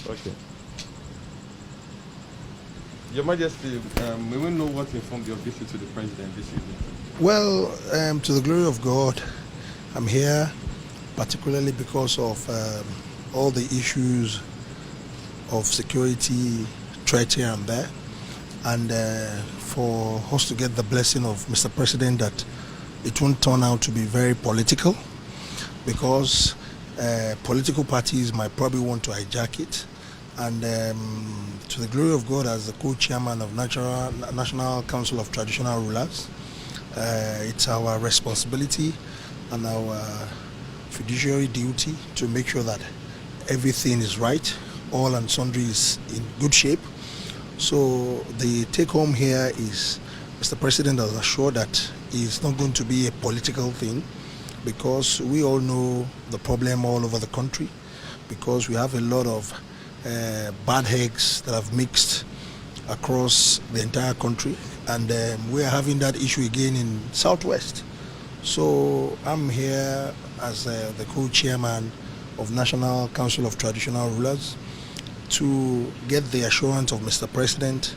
Okay. Your Majesty, we will know what informed your visit to the President this evening. Well, to the glory of God, I'm here particularly because of all the issues of security threat here and there, and for us to get the blessing of Mr. President that it won't turn out to be very political, because political parties might probably want to hijack it. And to the glory of God, as the co-chairman of National Council of Traditional Rulers, it's our responsibility and our fiduciary duty to make sure that everything is right, all and sundry is in good shape. So the take home here is Mr. President has assured that it's not going to be a political thing, because we all know the problem all over the country, because we have a lot of bad eggs that have mixed across the entire country, and we are having that issue again in Southwest. So I'm here as the co-chairman of National Council of Traditional Rulers to get the assurance of Mr. President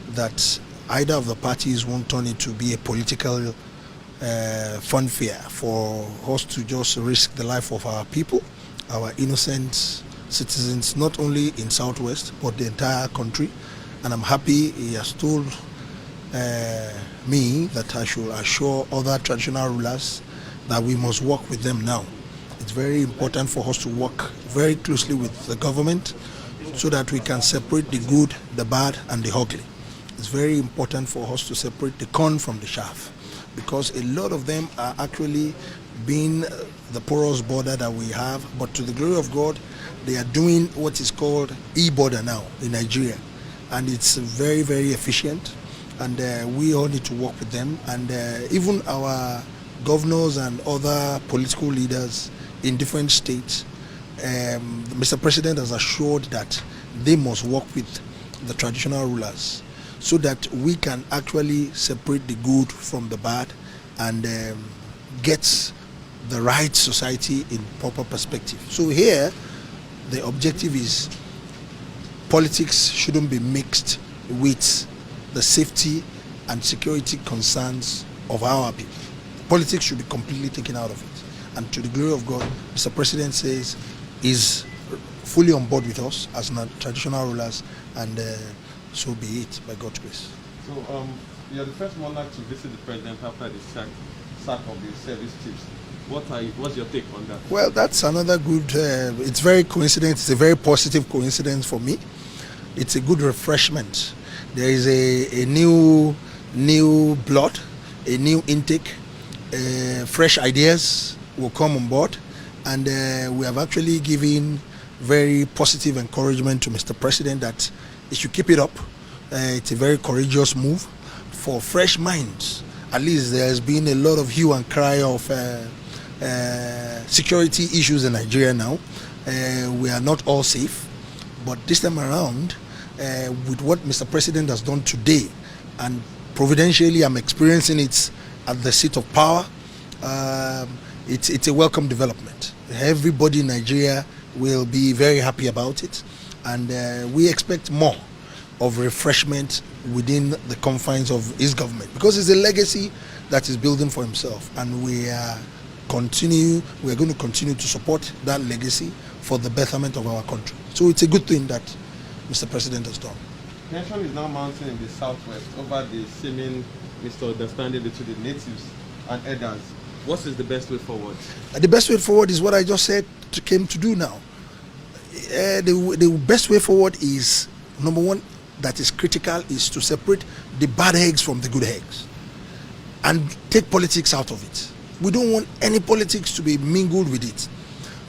that either of the parties won't turn it to be a political funfair for us to just risk the life of our people, our innocent citizens, not only in Southwest but the entire country. And I'm happy he has told me that I should assure other traditional rulers that we must work with them now. It's very important for us to work very closely with the government so that we can separate the good, the bad, and the ugly. It's very important for us to separate the corn from the chaff, because a lot of them are actually being the porous border that we have. But to the glory of God, they are doing what is called e-border now in Nigeria, and it's very, very efficient, and we all need to work with them. And even our governors and other political leaders in different states, Mr. President has assured that they must work with the traditional rulers so that we can actually separate the good from the bad and get the right society in proper perspective. So here, the objective is politics shouldn't be mixed with the safety and security concerns of our people. Politics should be completely taken out of it. And to the glory of God, Mr. President says is fully on board with us as traditional rulers, and so be it, by God's grace. So you're the first monarch to visit the President after the sack of the service chiefs. What's your take on that? Well, that's another good, it's very coincidence, it's a very positive coincidence for me. It's a good refreshment. There is a new blood, a new intake, fresh ideas will come on board, and we have actually given very positive encouragement to Mr. President that he should keep it up. It's a very courageous move for fresh minds. At least there has been a lot of hue and cry of security issues in Nigeria now. We are not all safe, but this time around, with what Mr. President has done today, and providentially I'm experiencing it at the seat of power, it's a welcome development. Everybody in Nigeria will be very happy about it, and we expect more of refreshment within the confines of his government, because it's a legacy that he's building for himself, and we are going to continue to support that legacy for the betterment of our country. So it's a good thing that Mr. President has done. Tension is now mounting in the Southwest over the seeming misunderstanding between the natives and elders. What is the best way forward? The best way forward is what I just said came to do now. The best way forward is, number one, that is critical, is to separate the bad eggs from the good eggs and take politics out of it. We don't want any politics to be mingled with it.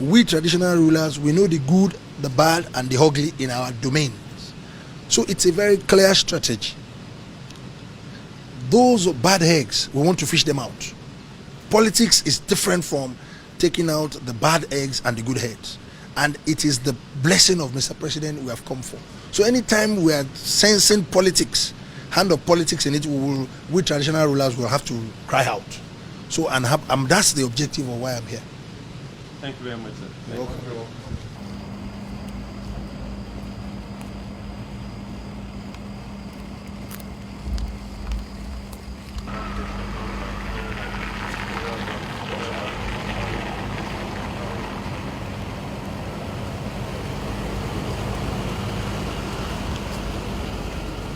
We traditional rulers, we know the good, the bad, and the ugly in our domains. So it's a very clear strategy. Those bad eggs, we want to fish them out. Politics is different from taking out the bad eggs and the good eggs. And it is the blessing of Mr. President we have come for. So anytime we are sensing politics, hand of politics in it, we traditional rulers will have to cry out. So, and that's the objective of why I'm here. Thank you very much, sir. You're welcome.